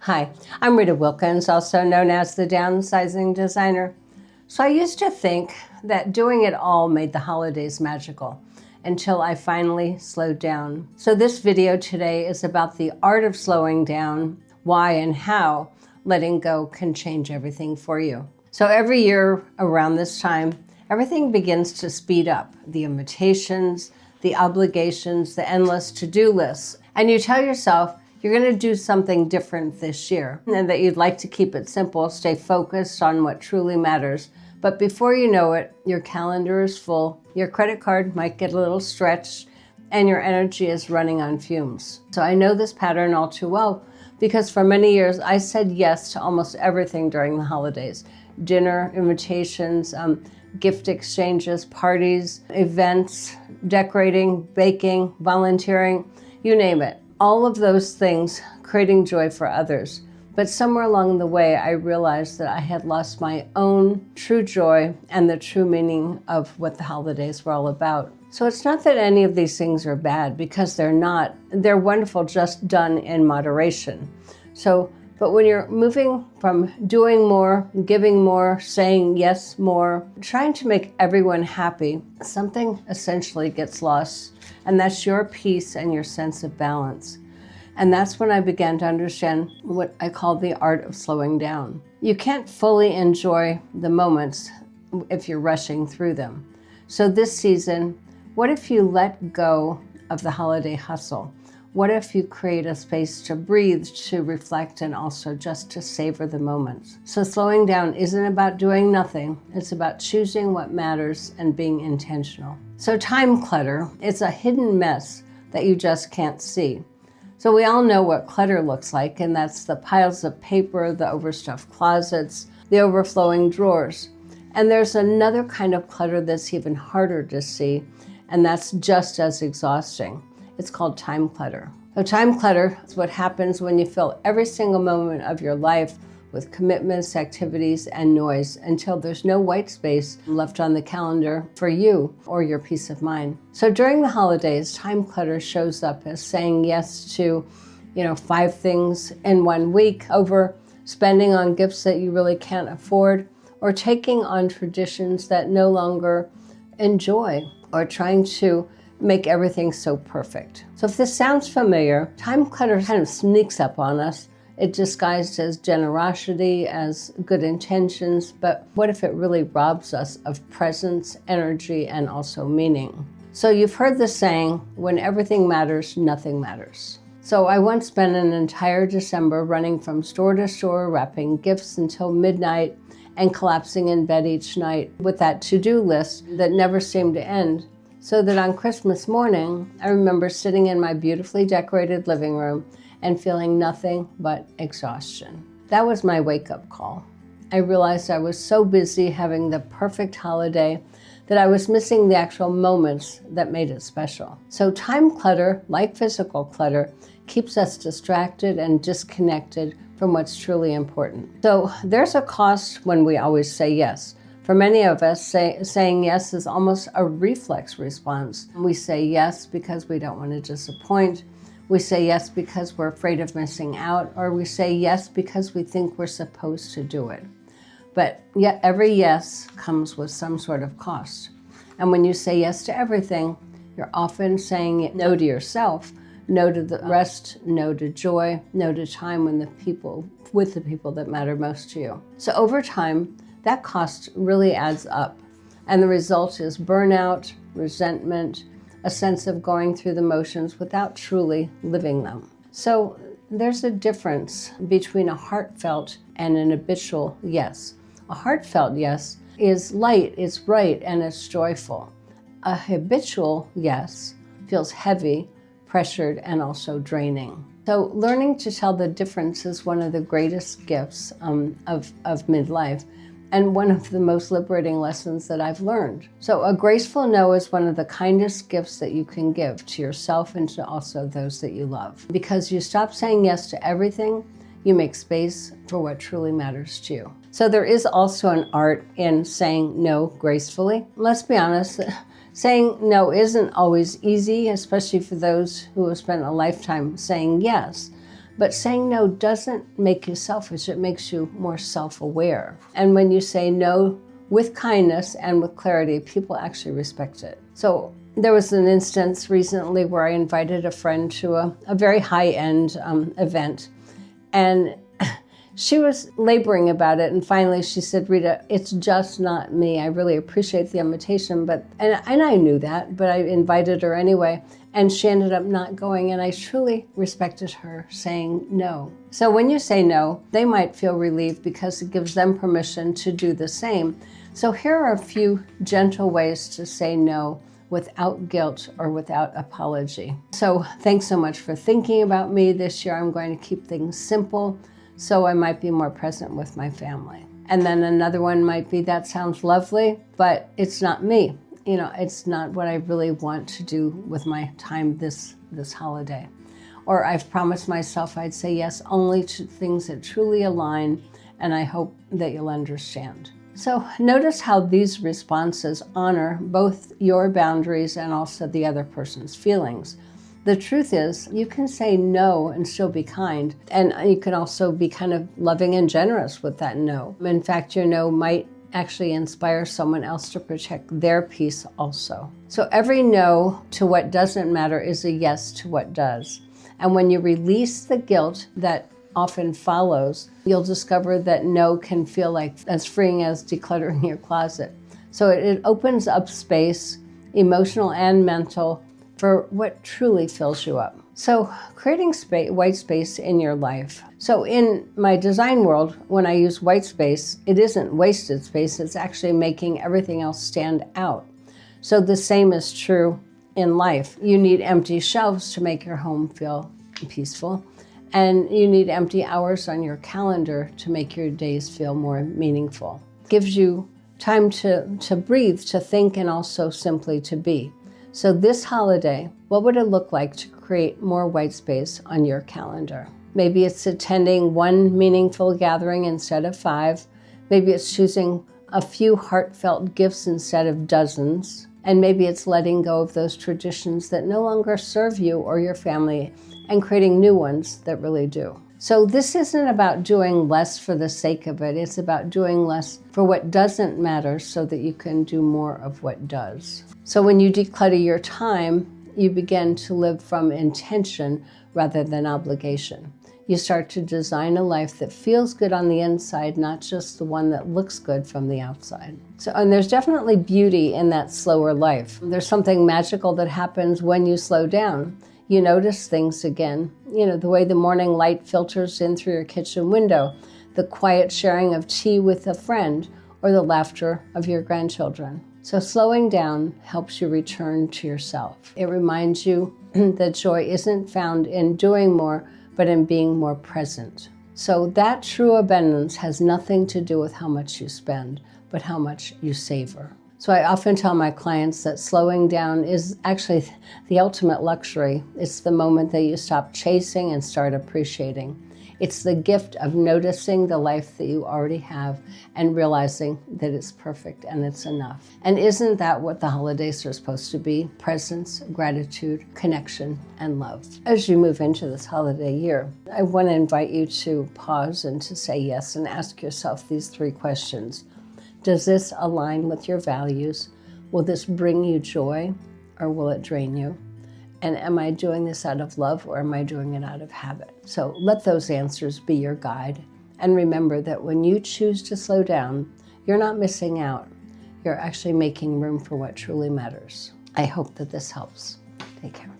Hi, I'm Rita Wilkins, also known as the Downsizing Designer. So I used to think that doing it all made the holidays magical until I finally slowed down. So this video today is about the art of slowing down, why and how letting go can change everything for you. So every year around this time, everything begins to speed up. The invitations, the obligations, the endless to-do lists. And you tell yourself, you're going to do something different this year and that you'd like to keep it simple, stay focused on what truly matters. But before you know it, your calendar is full, your credit card might get a little stretched, and your energy is running on fumes. So I know this pattern all too well because for many years I said yes to almost everything during the holidays. Dinner, invitations, gift exchanges, parties, events, decorating, baking, volunteering, you name it. All of those things creating joy for others. But somewhere along the way, I realized that I had lost my own true joy and the true meaning of what the holidays were all about. So it's not that any of these things are bad, because they're not. They're wonderful, just done in moderation. But when you're moving from doing more, giving more, saying yes more, trying to make everyone happy, something essentially gets lost. And that's your peace and your sense of balance. And that's when I began to understand what I call the art of slowing down. You can't fully enjoy the moments if you're rushing through them. So this season, what if you let go of the holiday hustle? What if you create a space to breathe, to reflect, and also just to savor the moments? So slowing down isn't about doing nothing. It's about choosing what matters and being intentional. So time clutter is a hidden mess that you just can't see. So we all know what clutter looks like, and that's the piles of paper, the overstuffed closets, the overflowing drawers. And there's another kind of clutter that's even harder to see, and that's just as exhausting. It's called time clutter. So time clutter is what happens when you fill every single moment of your life with commitments, activities, and noise until there's no white space left on the calendar for you or your peace of mind. So during the holidays, time clutter shows up as saying yes to, 5 things in 1 week, over spending on gifts that you really can't afford, or taking on traditions that no longer enjoy, or trying to make everything so perfect. So if this sounds familiar, time clutter kind of sneaks up on us. It disguised as generosity, as good intentions, but what if it really robs us of presence, energy, and also meaning? So you've heard the saying, when everything matters, nothing matters. So I once spent an entire December running from store to store, wrapping gifts until midnight, and collapsing in bed each night with that to-do list that never seemed to end. So that on Christmas morning, I remember sitting in my beautifully decorated living room and feeling nothing but exhaustion. That was my wake-up call. I realized I was so busy having the perfect holiday that I was missing the actual moments that made it special. So time clutter, like physical clutter, keeps us distracted and disconnected from what's truly important. So there's a cost when we always say yes. For many of us, saying yes is almost a reflex response. We say yes because we don't want to disappoint. We say yes because we're afraid of missing out, or we say yes because we think we're supposed to do it. But yet every yes comes with some sort of cost. And when you say yes to everything, you're often saying no to yourself, no to the rest, no to joy, no to time with the people that matter most to you. So over time, that cost really adds up. And the result is burnout, resentment, a sense of going through the motions without truly living them. So there's a difference between a heartfelt and an habitual yes. A heartfelt yes is light, it's bright, and it's joyful. A habitual yes feels heavy, pressured, and also draining. So learning to tell the difference is one of the greatest gifts of midlife, and one of the most liberating lessons that I've learned. So a graceful no is one of the kindest gifts that you can give to yourself and to also those that you love. Because you stop saying yes to everything, you make space for what truly matters to you. So there is also an art in saying no gracefully. Let's be honest, saying no isn't always easy, especially for those who have spent a lifetime saying yes. But saying no doesn't make you selfish, it makes you more self-aware. And when you say no with kindness and with clarity, people actually respect it. So there was an instance recently where I invited a friend to a very high-end event, and she was laboring about it, and finally she said, "Rita, it's just not me. I really appreciate the invitation, and I knew that, but I invited her anyway." And she ended up not going, and I truly respected her saying no. So when you say no, they might feel relieved because it gives them permission to do the same. So here are a few gentle ways to say no without guilt or without apology. So thanks so much for thinking about me this year. I'm going to keep things simple so I might be more present with my family. And then another one might be, that sounds lovely, but it's not me. It's not what I really want to do with my time this holiday. Or I've promised myself I'd say yes only to things that truly align, and I hope that you'll understand. So notice how these responses honor both your boundaries and also the other person's feelings. The truth is, you can say no and still be kind, and you can also be kind of loving and generous with that no. In fact, your no might actually inspire someone else to protect their peace also. So every no to what doesn't matter is a yes to what does. And when you release the guilt that often follows, you'll discover that no can feel like as freeing as decluttering your closet. So it opens up space, emotional and mental, for what truly fills you up. So creating white space in your life. So in my design world, when I use white space, it isn't wasted space, it's actually making everything else stand out. So the same is true in life. You need empty shelves to make your home feel peaceful, and you need empty hours on your calendar to make your days feel more meaningful. It gives you time to breathe, to think, and also simply to be. So this holiday, what would it look like to create more white space on your calendar? Maybe it's attending one meaningful gathering instead of 5. Maybe it's choosing a few heartfelt gifts instead of dozens. And maybe it's letting go of those traditions that no longer serve you or your family and creating new ones that really do. So this isn't about doing less for the sake of it. It's about doing less for what doesn't matter so that you can do more of what does. So when you declutter your time, you begin to live from intention rather than obligation. You start to design a life that feels good on the inside, not just the one that looks good from the outside. And there's definitely beauty in that slower life. There's something magical that happens when you slow down. You notice things again. The way the morning light filters in through your kitchen window, the quiet sharing of tea with a friend, or the laughter of your grandchildren. So slowing down helps you return to yourself. It reminds you that joy isn't found in doing more, but in being more present. So that true abundance has nothing to do with how much you spend, but how much you savor. So I often tell my clients that slowing down is actually the ultimate luxury. It's the moment that you stop chasing and start appreciating. It's the gift of noticing the life that you already have and realizing that it's perfect and it's enough. And isn't that what the holidays are supposed to be? Presence, gratitude, connection, and love. As you move into this holiday year, I want to invite you to pause and to say yes and ask yourself these 3 questions. Does this align with your values? Will this bring you joy, or will it drain you? And am I doing this out of love, or am I doing it out of habit? So let those answers be your guide. And remember that when you choose to slow down, you're not missing out. You're actually making room for what truly matters. I hope that this helps. Take care.